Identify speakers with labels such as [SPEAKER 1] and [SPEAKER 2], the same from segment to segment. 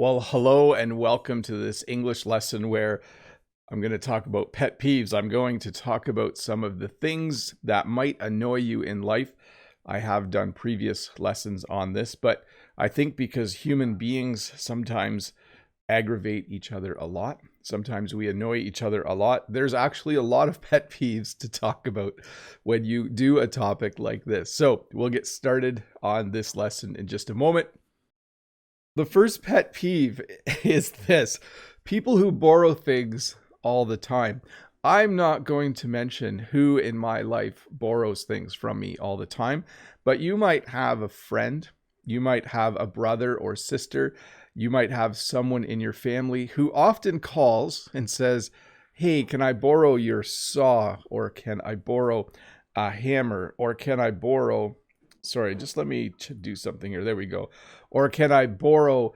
[SPEAKER 1] Well, hello and welcome to this English lesson where I'm going to talk about pet peeves. I'm going to talk about some of the things that might annoy you in life. I have done previous lessons on this, but I think because human beings sometimes aggravate each other a lot, sometimes we annoy each other a lot, there's actually a lot of pet peeves to talk about when you do a topic like this. So we'll get started on this lesson in just a moment. The first pet peeve is this: people who borrow things all the time. I'm not going to mention who in my life borrows things from me all the time, but you might have a friend, you might have a brother or sister, you might have someone in your family who often calls and says, "Hey, can I borrow your saw?" Or "Can I borrow a hammer?" Or "Can I borrow," sorry, just let me do something here. There we go. Or "Can I borrow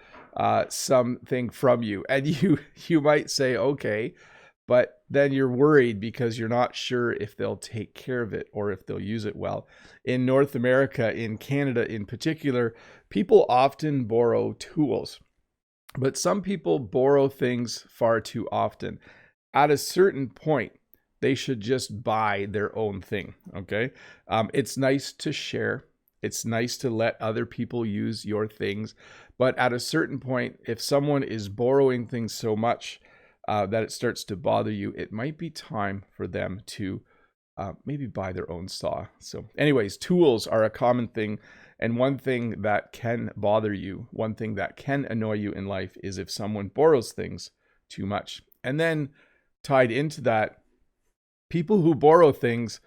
[SPEAKER 1] something from you?" And you might say, okay, but then you're worried because you're not sure if they'll take care of it or if they'll use it well. In North America, in Canada in particular, people often borrow tools, but some people borrow things far too often. At a certain point, they should just buy their own thing, okay? It's nice to share. It's nice to let other people use your things. But at a certain point, if someone is borrowing things so much that it starts to bother you, it might be time for them to maybe buy their own saw. So anyways, tools are a common thing. And one thing that can bother you, one thing that can annoy you in life is if someone borrows things too much. And then tied into that, people who borrow things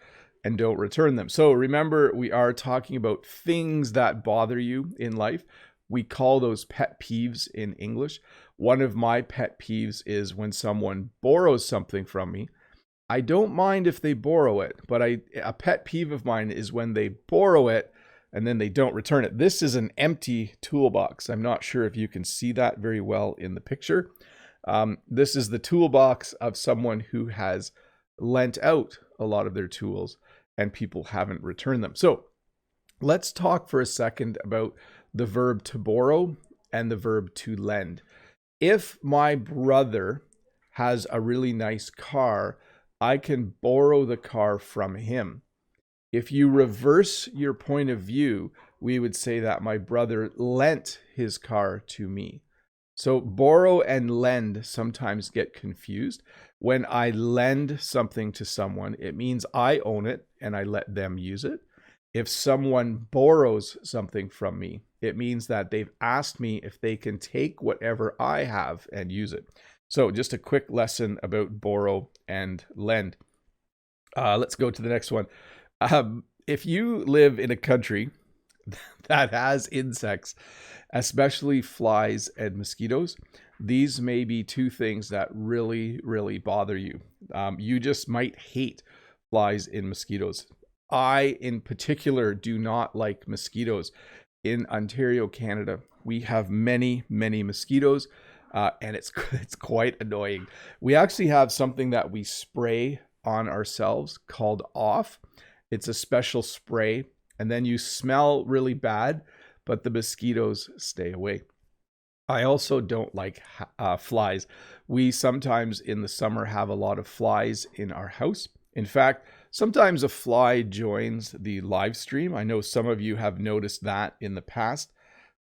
[SPEAKER 1] and don't return them. So remember, we are talking about things that bother you in life. We call those pet peeves in English. One of my pet peeves is when someone borrows something from me. I don't mind if they borrow it, but a pet peeve of mine is when they borrow it and then they don't return it. This is an empty toolbox. I'm not sure if you can see that very well in the picture. This is the toolbox of someone who has lent out a lot of their tools and people haven't returned them. So let's talk for a second about the verb to borrow and the verb to lend. If my brother has a really nice car, I can borrow the car from him. If you reverse your point of view, we would say that my brother lent his car to me. So borrow and lend sometimes get confused. When I lend something to someone, it means I own it and I let them use it. If someone borrows something from me, it means that they've asked me if they can take whatever I have and use it. So just a quick lesson about borrow and lend. Let's go to the next one. If you live in a country that has insects, especially flies and mosquitoes, these may be two things that really, really bother you. You just might hate flies and mosquitoes. I, in particular, do not like mosquitoes. In Ontario, Canada, we have many, many mosquitoes, and it's quite annoying. We actually have something that we spray on ourselves called Off. It's a special spray, and then you smell really bad, but the mosquitoes stay away. I also don't like flies. We sometimes in the summer have a lot of flies in our house. In fact, sometimes a fly joins the live stream. I know some of you have noticed that in the past,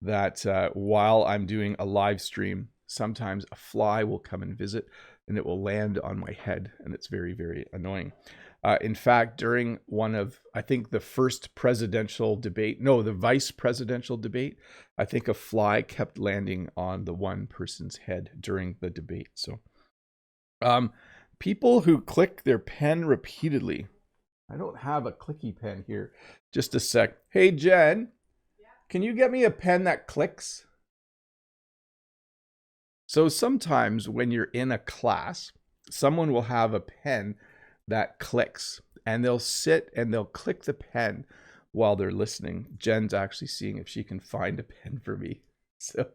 [SPEAKER 1] that while I'm doing a live stream, sometimes a fly will come and visit and it will land on my head, and it's very, very annoying. In fact, during one of, I think the first presidential debate, no, the vice presidential debate, I think a fly kept landing on the one person's head during the debate. So, people who click their pen repeatedly. I don't have a clicky pen here. Just a sec. Hey, Jen, can you get me a pen that clicks? So sometimes when you're in a class, someone will have a pen that clicks, and they'll sit and they'll click the pen while they're listening. Jen's actually seeing if she can find a pen for me. So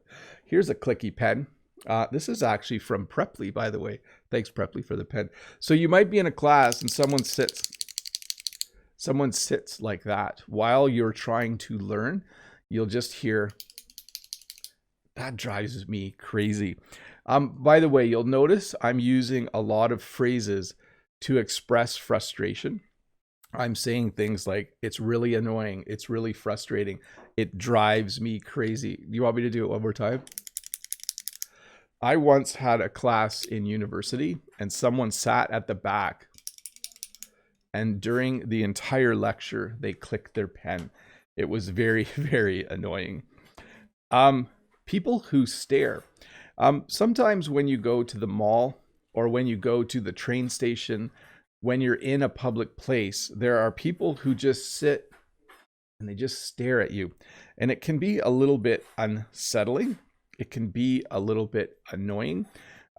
[SPEAKER 1] here's a clicky pen. This is actually from Preply, by the way. Thanks, Preply, for the pen. So you might be in a class and someone sits like that while you're trying to learn. You'll just hear That drives me crazy. By the way, you'll notice I'm using a lot of phrases to express frustration. I'm saying things like, it's really annoying, it's really frustrating, it drives me crazy. Do you want me to do it one more time? I once had a class in university and someone sat at the back, and during the entire lecture, they clicked their pen. It was very, very annoying. People who stare. Sometimes when you go to the mall or when you go to the train station, when you're in a public place, there are people who just sit and they just stare at you. And it can be a little bit unsettling. It can be a little bit annoying.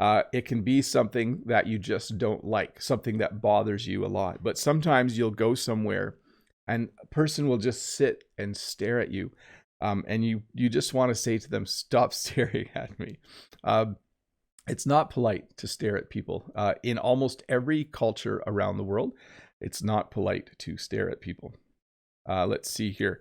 [SPEAKER 1] It can be something that you just don't like, something that bothers you a lot. But sometimes you'll go somewhere and a person will just sit and stare at you. And you just want to say to them, stop staring at me. It's not polite to stare at people. In almost every culture around the world, it's not polite to stare at people. Let's see here.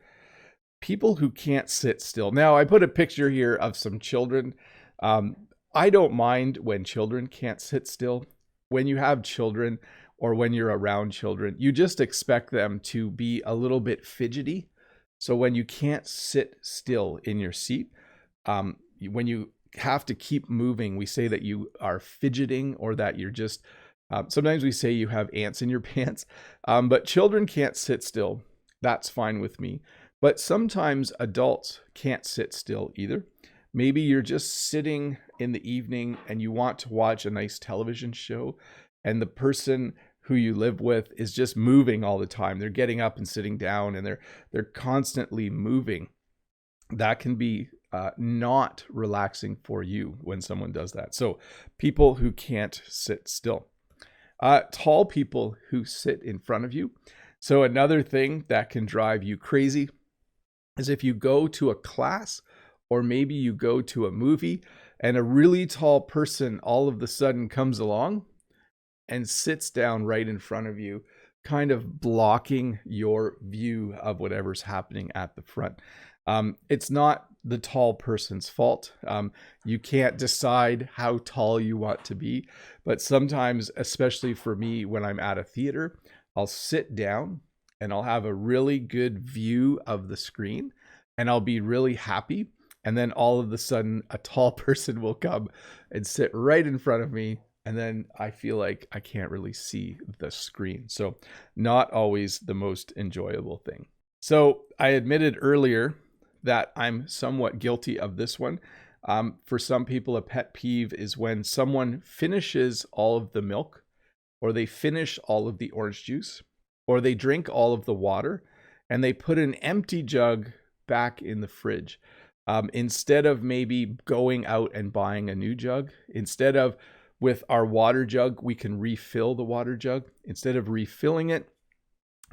[SPEAKER 1] People who can't sit still. Now, I put a picture here of some children. I don't mind when children can't sit still. When you have children or when you're around children, you just expect them to be a little bit fidgety. So when you can't sit still in your seat, when you have to keep moving, we say that you are fidgeting, or that you're just, sometimes we say you have ants in your pants, but children can't sit still. That's fine with me. But sometimes adults can't sit still either. Maybe you're just sitting in the evening and you want to watch a nice television show, and the person who you live with is just moving all the time. They're getting up and sitting down, and they're constantly moving. That can be not relaxing for you when someone does that. So people who can't sit still. Tall people who sit in front of you. So another thing that can drive you crazy is if you go to a class, or maybe you go to a movie and a really tall person all of a sudden comes along and sits down right in front of you, kind of blocking your view of whatever's happening at the front. It's not the tall person's fault. You can't decide how tall you want to be, but sometimes, especially for me, when I'm at a theater, I'll sit down and I'll have a really good view of the screen and I'll be really happy. And then all of a sudden, a tall person will come and sit right in front of me. And then I feel like I can't really see the screen. So not always the most enjoyable thing. So I admitted earlier that I'm somewhat guilty of this one. For some people, a pet peeve is when someone finishes all of the milk, or they finish all of the orange juice, or they drink all of the water, and they put an empty jug back in the fridge. Instead of maybe going out and buying a new jug, instead of, with our water jug, we can refill the water jug. Instead of refilling it,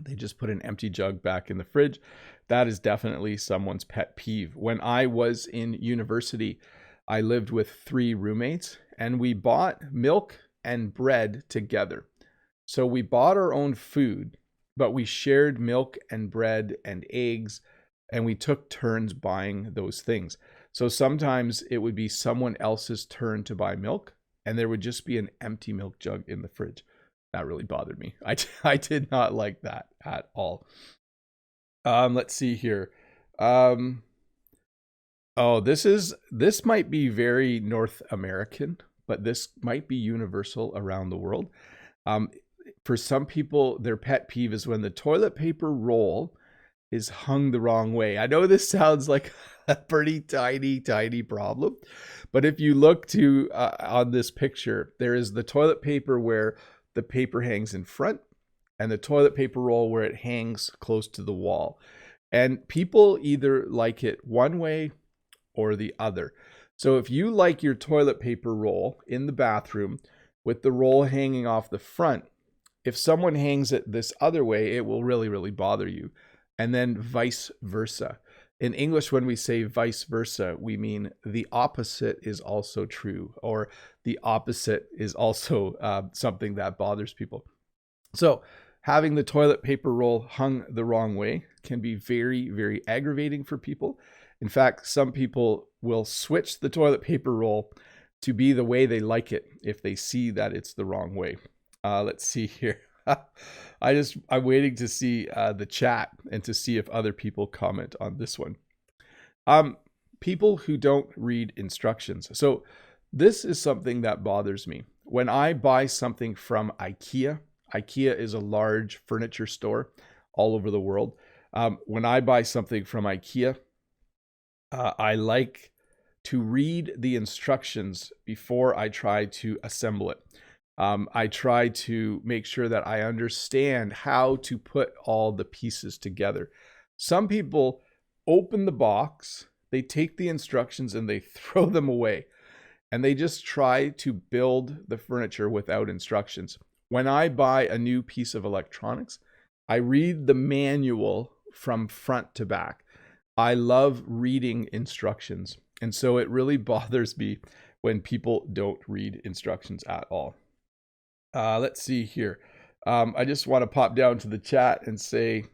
[SPEAKER 1] they just put an empty jug back in the fridge. That is definitely someone's pet peeve. When I was in university, I lived with 3 roommates, and we bought milk and bread together. So we bought our own food, but we shared milk and bread and eggs, and we took turns buying those things. So sometimes it would be someone else's turn to buy milk, and there would just be an empty milk jug in the fridge. That really bothered me. I did not like that at all. Let's see here. This might be very North American, but this might be universal around the world. For some people, their pet peeve is when the toilet paper roll is hung the wrong way. I know this sounds like a pretty tiny problem, but if you look to on this picture, there is the toilet paper where the paper hangs in front, and the toilet paper roll where it hangs close to the wall. And people either like it one way or the other. So if you like your toilet paper roll in the bathroom with the roll hanging off the front, if someone hangs it this other way, it will really bother you. And then vice versa. In English, when we say vice versa, we mean the opposite is also true, or the opposite is also something that bothers people. So having the toilet paper roll hung the wrong way can be very aggravating for people. In fact, some people will switch the toilet paper roll to be the way they like it if they see that it's the wrong way. Let's see here. I'm waiting to see the chat and to see if other people comment on this one. People who don't read instructions. So this is something that bothers me. When I buy something from IKEA is a large furniture store all over the world. When I buy something from IKEA, I like to read the instructions before I try to assemble it. I try to make sure that I understand how to put all the pieces together. Some people open the box, they take the instructions and they throw them away, and they just try to build the furniture without instructions. When I buy a new piece of electronics, I read the manual from front to back. I love reading instructions, and so it really bothers me when people don't read instructions at all. Let's see here. I just want to pop down to the chat and say,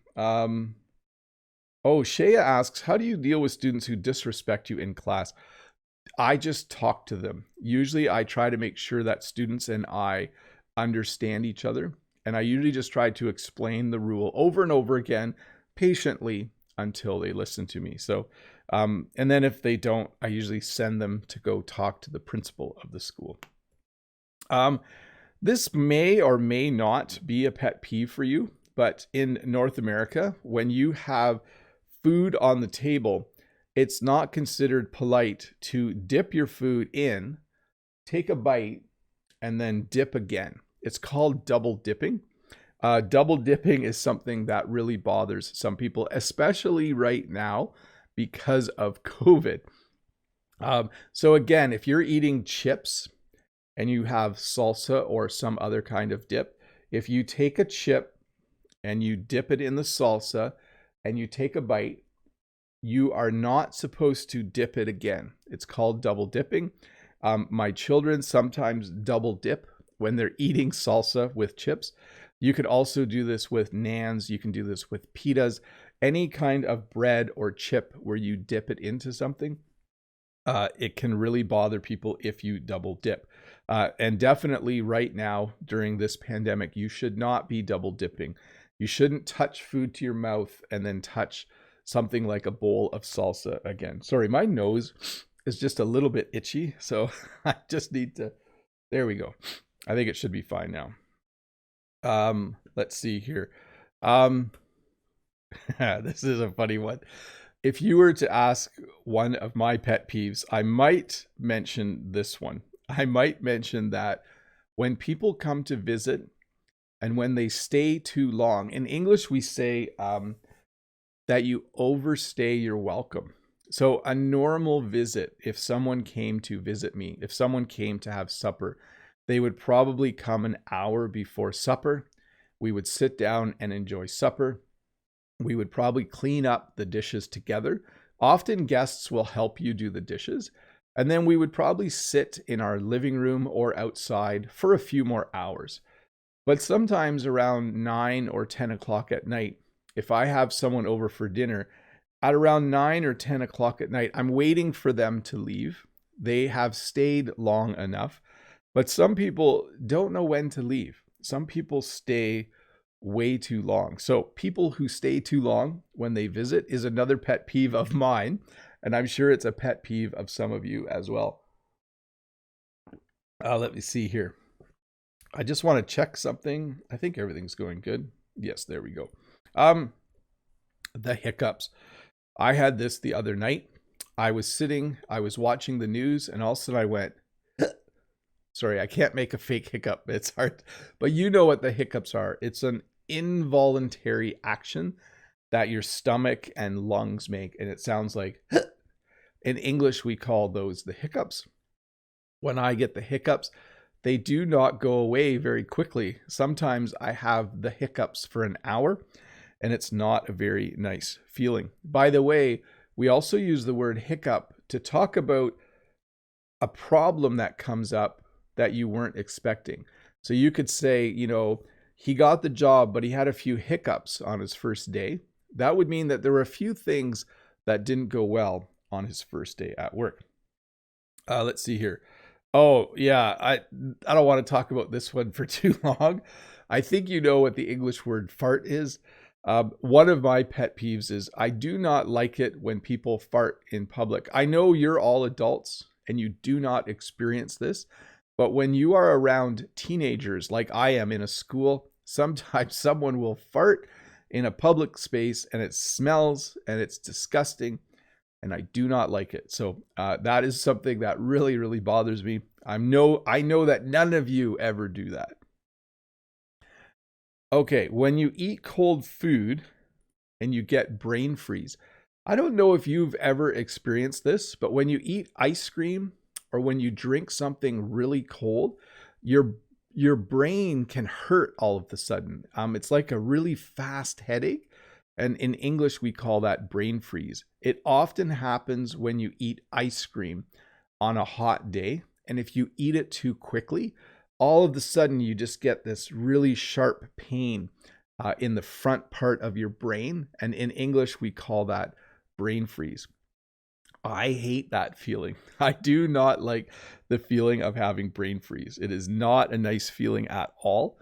[SPEAKER 1] Shea asks, how do you deal with students who disrespect you in class? I just talk to them. Usually I try to make sure that students and I understand each other. And I usually just try to explain the rule over and over again, patiently, until they listen to me. So, and then if they don't, I usually send them to go talk to the principal of the school. This may or may not be a pet peeve for you, but in North America, when you have food on the table, it's not considered polite to dip your food in, take a bite, and then dip again. It's called double dipping. Double dipping is something that really bothers some people, especially right now because of COVID. So again, if you're eating chips and you have salsa or some other kind of dip, if you take a chip and you dip it in the salsa and you take a bite, you are not supposed to dip it again. It's called double dipping. My children sometimes double dip when they're eating salsa with chips. You could also do this with naans. You can do this with pitas, any kind of bread or chip where you dip it into something. It can really bother people if you double dip. And definitely right now during this pandemic, you should not be double dipping. You shouldn't touch food to your mouth and then touch something like a bowl of salsa again. Sorry, my nose is just a little bit itchy, so I just need to, there we go. I think it should be fine now. Let's see here. This is a funny one. If you were to ask one of my pet peeves, I might mention this one. I might mention that when people come to visit and when they stay too long, in English we say that you overstay your welcome. So a normal visit, if someone came to visit me, if someone came to have supper, they would probably come an hour before supper. We would sit down and enjoy supper. We would probably clean up the dishes together. Often guests will help you do the dishes. And then we would probably sit in our living room or outside for a few more hours. But sometimes around 9 or 10 o'clock at night, if I have someone over for dinner, at around 9 or 10 o'clock at night, I'm waiting for them to leave. They have stayed long enough. But some people don't know when to leave. Some people stay way too long. So people who stay too long when they visit is another pet peeve of mine. And I'm sure it's a pet peeve of some of you as well. Let me see here. I just want to check something. I think everything's going good. Yes, there we go. The hiccups. I had this the other night. I was watching the news, and all of a sudden I went, sorry, I can't make a fake hiccup. It's hard, but you know what the hiccups are. It's an involuntary action that your stomach and lungs make, and it sounds like, in English, we call those the hiccups. When I get the hiccups, they do not go away very quickly. Sometimes I have the hiccups for an hour, and it's not a very nice feeling. By the way, we also use the word hiccup to talk about a problem that comes up that you weren't expecting. So you could say, he got the job, but he had a few hiccups on his first day. That would mean that there were a few things that didn't go well. on his first day at work. Let's see here. Oh, yeah, I don't want to talk about this one for too long. I think you know what the English word fart is. One of my pet peeves is I do not like it when people fart in public. I know you're all adults and you do not experience this, but when you are around teenagers like I am in a school, sometimes someone will fart in a public space and it smells and it's disgusting and I do not like it. So that is something that really, really bothers me. I know that none of you ever do that. Okay, when you eat cold food and you get brain freeze. I don't know if you've ever experienced this, but when you eat ice cream or when you drink something really cold, your brain can hurt all of a sudden. It's like a really fast headache. And in English, we call that brain freeze. It often happens when you eat ice cream on a hot day. And if you eat it too quickly, all of a sudden you just get this really sharp pain in the front part of your brain. And in English, we call that brain freeze. I hate that feeling. I do not like the feeling of having brain freeze. It is not a nice feeling at all.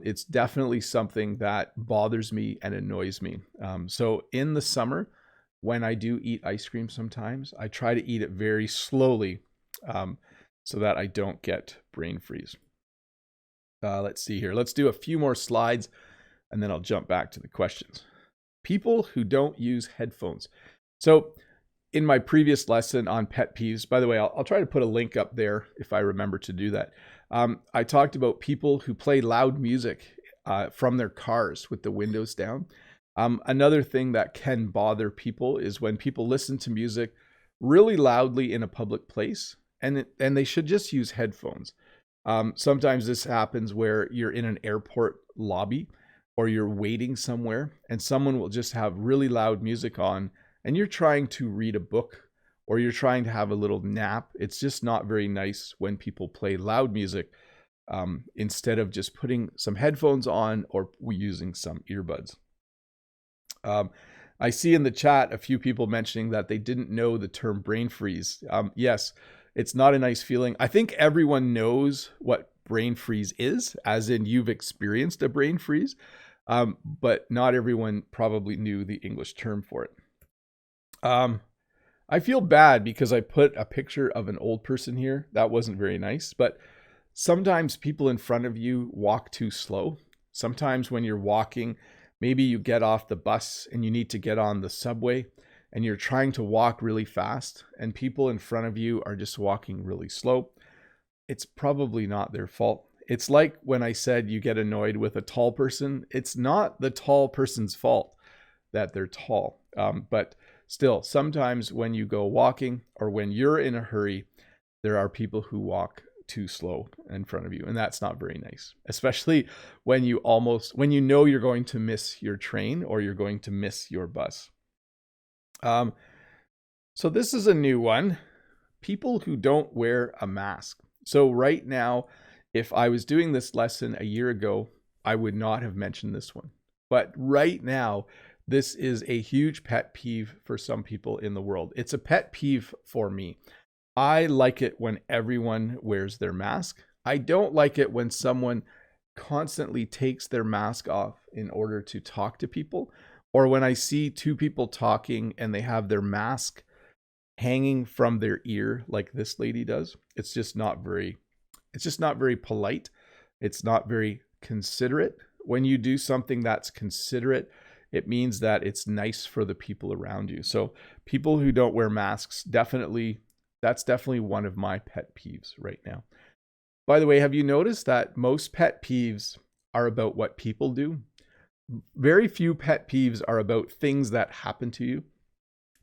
[SPEAKER 1] It's definitely something that bothers me and annoys me. So in the summer, when I do eat ice cream sometimes, I try to eat it very slowly so that I don't get brain freeze. Let's see here. Let's do a few more slides and then I'll jump back to the questions. People who don't use headphones. So in my previous lesson on pet peeves, by the way, I'll try to put a link up there if I remember to do that. I talked about people who play loud music from their cars with the windows down. Another thing that can bother people is when people listen to music really loudly in a public place, and they should just use headphones. Sometimes this happens where you're in an airport lobby or you're waiting somewhere and someone will just have really loud music on and you're trying to read a book or you're trying to have a little nap. It's just not very nice when people play loud music instead of just putting some headphones on or using some earbuds. I see in the chat a few people mentioning that they didn't know the term brain freeze. Yes, it's not a nice feeling. I think everyone knows what brain freeze is, as in you've experienced a brain freeze, but not everyone probably knew the English term for it. I feel bad because I put a picture of an old person here. That wasn't very nice, but sometimes people in front of you walk too slow. Sometimes when you're walking, maybe you get off the bus and you need to get on the subway and you're trying to walk really fast and people in front of you are just walking really slow. It's probably not their fault. It's like when I said you get annoyed with a tall person. It's not the tall person's fault that they're tall. But still, sometimes when you go walking or when you're in a hurry, there are people who walk too slow in front of you. And that's not very nice, especially when you know you're going to miss your train or you're going to miss your bus. So this is a new one. People who don't wear a mask. So right now, if I was doing this lesson a year ago, I would not have mentioned this one. But right now, this is a huge pet peeve for some people in the world. It's a pet peeve for me. I like it when everyone wears their mask. I don't like it when someone constantly takes their mask off in order to talk to people, or when I see two people talking and they have their mask hanging from their ear like this lady does. It's just not very polite. It's not very considerate. When you do something that's considerate, it means that it's nice for the people around you. So people who don't wear masks, that's definitely one of my pet peeves right now. By the way, have you noticed that most pet peeves are about what people do? Very few pet peeves are about things that happen to you.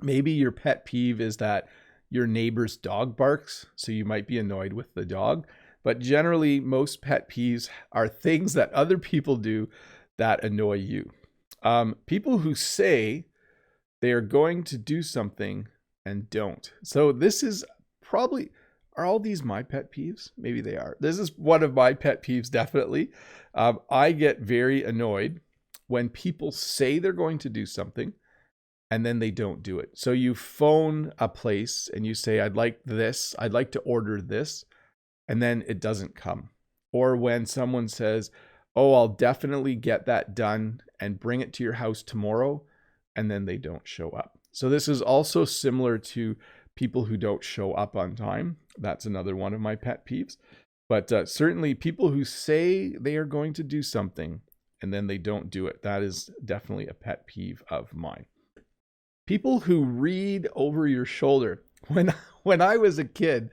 [SPEAKER 1] Maybe your pet peeve is that your neighbor's dog barks, so you might be annoyed with the dog. But generally, most pet peeves are things that other people do that annoy you. People who say they are going to do something and don't. So this is probably, are all these my pet peeves? Maybe they are. This is one of my pet peeves, definitely. I get very annoyed when people say they're going to do something and then they don't do it. So you phone a place and you say, I'd like this, I'd like to order this, and then it doesn't come. Or when someone says, oh, I'll definitely get that done and bring it to your house tomorrow, and then they don't show up. So this is also similar to people who don't show up on time. That's another one of my pet peeves. But certainly people who say they are going to do something and then they don't do it. That is definitely a pet peeve of mine. People who read over your shoulder. When I was a kid,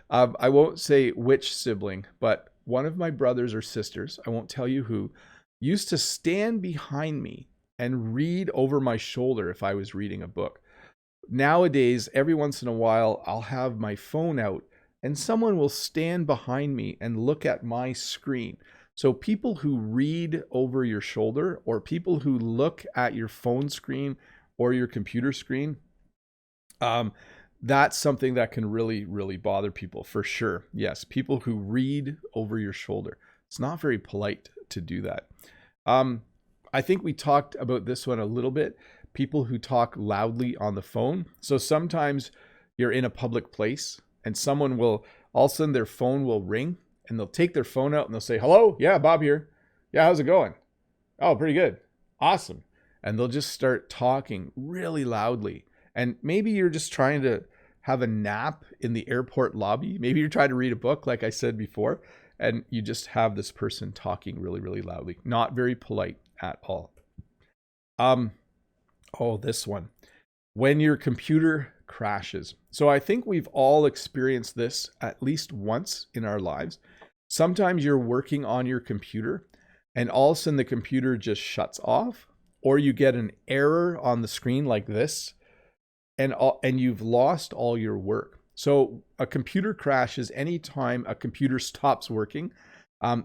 [SPEAKER 1] I won't say which sibling, but one of my brothers or sisters, I won't tell you who, used to stand behind me and read over my shoulder if I was reading a book. Nowadays, every once in a while, I'll have my phone out and someone will stand behind me and look at my screen. So people who read over your shoulder or people who look at your phone screen or your computer screen, that's something that can really, really bother people for sure. Yes, people who read over your shoulder. It's not very polite to do that. I think we talked about this one a little bit. People who talk loudly on the phone. So sometimes you're in a public place and someone will, all of a sudden their phone will ring and they'll take their phone out and they'll say, hello, yeah, Bob here. Yeah, how's it going? Oh, pretty good. Awesome. And they'll just start talking really loudly. And maybe you're just trying to have a nap in the airport lobby. Maybe you're trying to read a book, like I said before, and you just have this person talking really, really loudly. Not very polite at all. Oh, this one. When your computer crashes. So I think we've all experienced this at least once in our lives. Sometimes you're working on your computer and all of a sudden the computer just shuts off, or you get an error on the screen like this, and you've lost all your work. So a computer crashes anytime a computer stops working.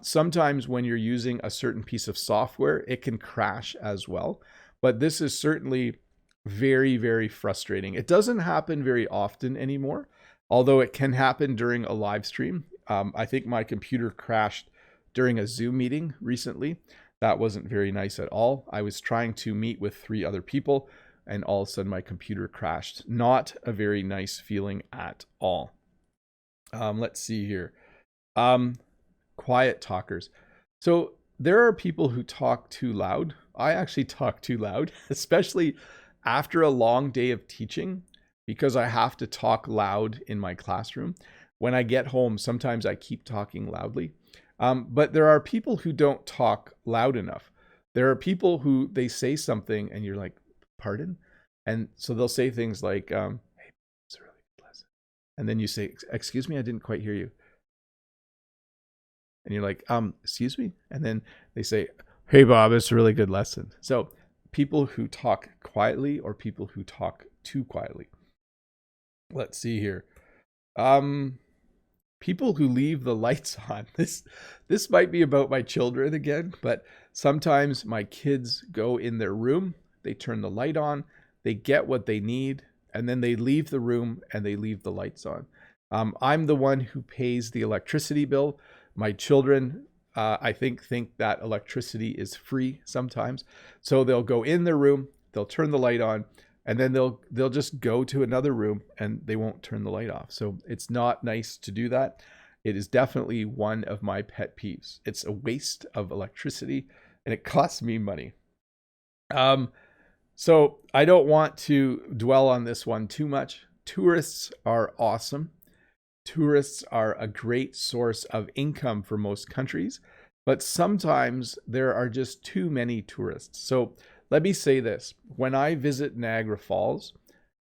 [SPEAKER 1] Sometimes when you're using a certain piece of software, it can crash as well. But this is certainly very, very frustrating. It doesn't happen very often anymore, although it can happen during a live stream. I think my computer crashed during a Zoom meeting recently. That wasn't very nice at all. I was trying to meet with 3 other people and all of a sudden my computer crashed. Not a very nice feeling at all. Let's see here. Quiet talkers. So there are people who talk too loud. I actually talk too loud, especially after a long day of teaching, because I have to talk loud in my classroom. When I get home, sometimes I keep talking loudly. But there are people who don't talk loud enough. There are people who they say something and you're like, pardon? And so they'll say things like, hey, it's a really good lesson. And then you say, excuse me, I didn't quite hear you. And you're like, excuse me? And then they say, hey, Bob, it's a really good lesson. So people who talk quietly or people who talk too quietly. Let's see here. People who leave the lights on. This might be about my children again, but sometimes my kids go in their room, they turn the light on, they get what they need, and then they leave the room and they leave the lights on. I'm the one who pays the electricity bill. My children, I think that electricity is free sometimes. So they'll go in their room, they'll turn the light on, and then they'll just go to another room and they won't turn the light off. So it's not nice to do that. It is definitely one of my pet peeves. It's a waste of electricity and it costs me money. So I don't want to dwell on this one too much. Tourists are awesome. Tourists are a great source of income for most countries, but sometimes there are just too many tourists. So let me say this. When I visit Niagara Falls,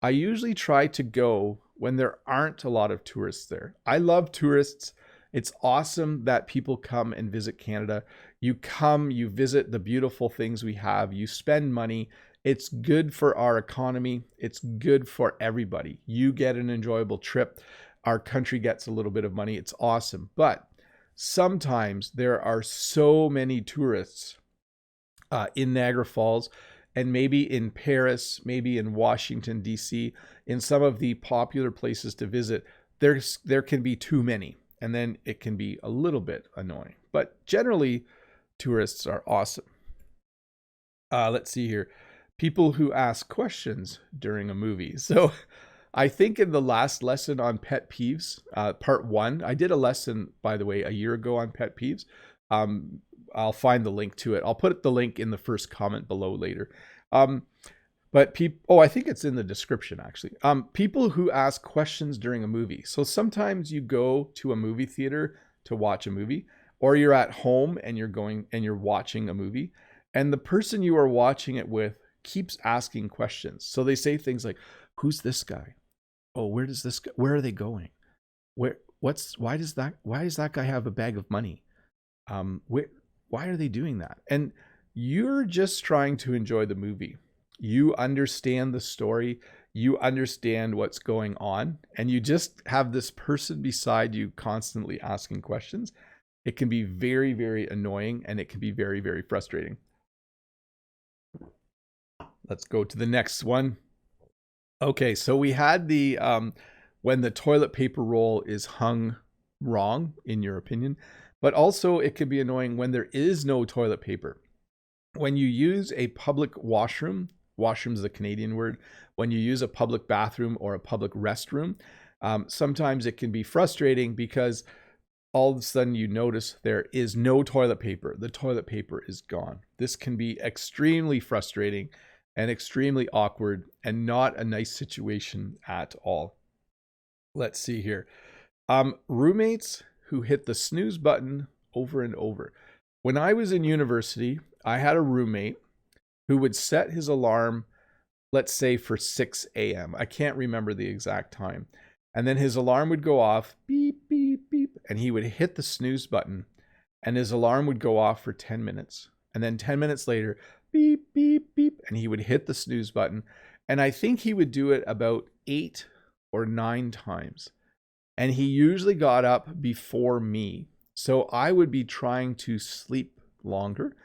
[SPEAKER 1] I usually try to go when there aren't a lot of tourists there. I love tourists. It's awesome that people come and visit Canada. You come, you visit the beautiful things we have, you spend money. It's good for our economy. It's good for everybody. You get an enjoyable trip. Our country gets a little bit of money. It's awesome. But sometimes there are so many tourists in Niagara Falls, and maybe in Paris, maybe in Washington, D.C., in some of the popular places to visit, there can be too many, and then it can be a little bit annoying. But generally, tourists are awesome. Let's see here. People who ask questions during a movie. So I think in the last lesson on pet peeves, part 1, I did a lesson, by the way, a year ago on pet peeves. I'll find the link to it. I'll put the link in the first comment below later. But people, I think it's in the description actually. People who ask questions during a movie. So sometimes you go to a movie theater to watch a movie, or you're at home and you're watching a movie, and the person you are watching it with keeps asking questions. So they say things like, "Who's this guy? Oh, where are they going? Why does that guy have a bag of money? Why are they doing that?" And you're just trying to enjoy the movie. You understand the story, you understand what's going on, and you just have this person beside you constantly asking questions. It can be very, very annoying, and it can be very, very frustrating. Let's go to the next one. Okay, so we had the when the toilet paper roll is hung wrong, in your opinion, but also it can be annoying when there is no toilet paper. When you use a public washroom is the Canadian word, when you use a public bathroom or a public restroom, sometimes it can be frustrating because all of a sudden you notice there is no toilet paper. The toilet paper is gone. This can be extremely frustrating and extremely awkward and not a nice situation at all. Let's see here. Roommates who hit the snooze button over and over. When I was in university, I had a roommate who would set his alarm, let's say for 6 a.m. I can't remember the exact time. And then his alarm would go off, beep, beep, beep, and he would hit the snooze button, and his alarm would go off for 10 minutes. And then 10 minutes later, beep, beep, beep, and he would hit the snooze button. And I think he would do it about 8 or 9 times. And he usually got up before me. So I would be trying to sleep longer,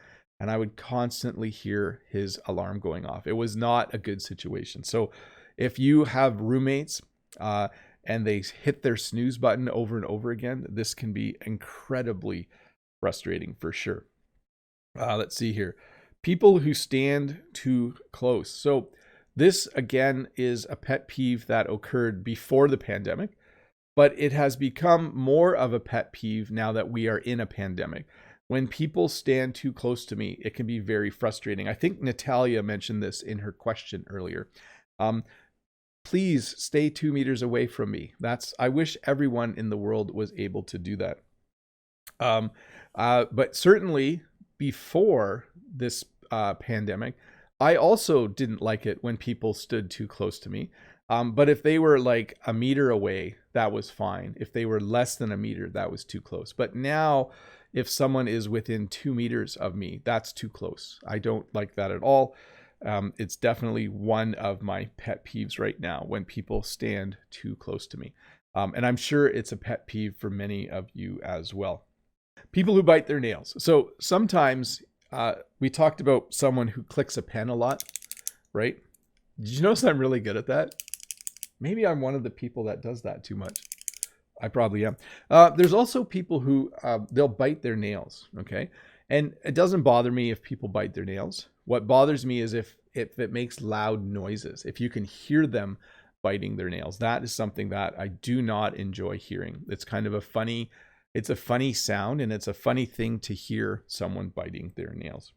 [SPEAKER 1] and I would constantly hear his alarm going off. It was not a good situation. So if you have roommates and they hit their snooze button over and over again, this can be incredibly frustrating for sure. Let's see here. People who stand too close. So this, again, is a pet peeve that occurred before the pandemic, but it has become more of a pet peeve now that we are in a pandemic. When people stand too close to me, it can be very frustrating. I think Natalia mentioned this in her question earlier. Please stay 2 meters away from me. I wish everyone in the world was able to do that. But certainly before this pandemic, I also didn't like it when people stood too close to me. But if they were like a meter away, that was fine. If they were less than a meter, that was too close. But now, if someone is within 2 meters of me, that's too close. I don't like that at all. It's definitely one of my pet peeves right now when people stand too close to me. And I'm sure it's a pet peeve for many of you as well. People who bite their nails. So sometimes we talked about someone who clicks a pen a lot, right? Did you notice I'm really good at that? Maybe I'm one of the people that does that too much. I probably am. There's also people who they'll bite their nails, okay? And it doesn't bother me if people bite their nails. What bothers me is if it makes loud noises, if you can hear them biting their nails. That is something that I do not enjoy hearing. It's kind of a funny sound, and it's a funny thing to hear someone biting their nails.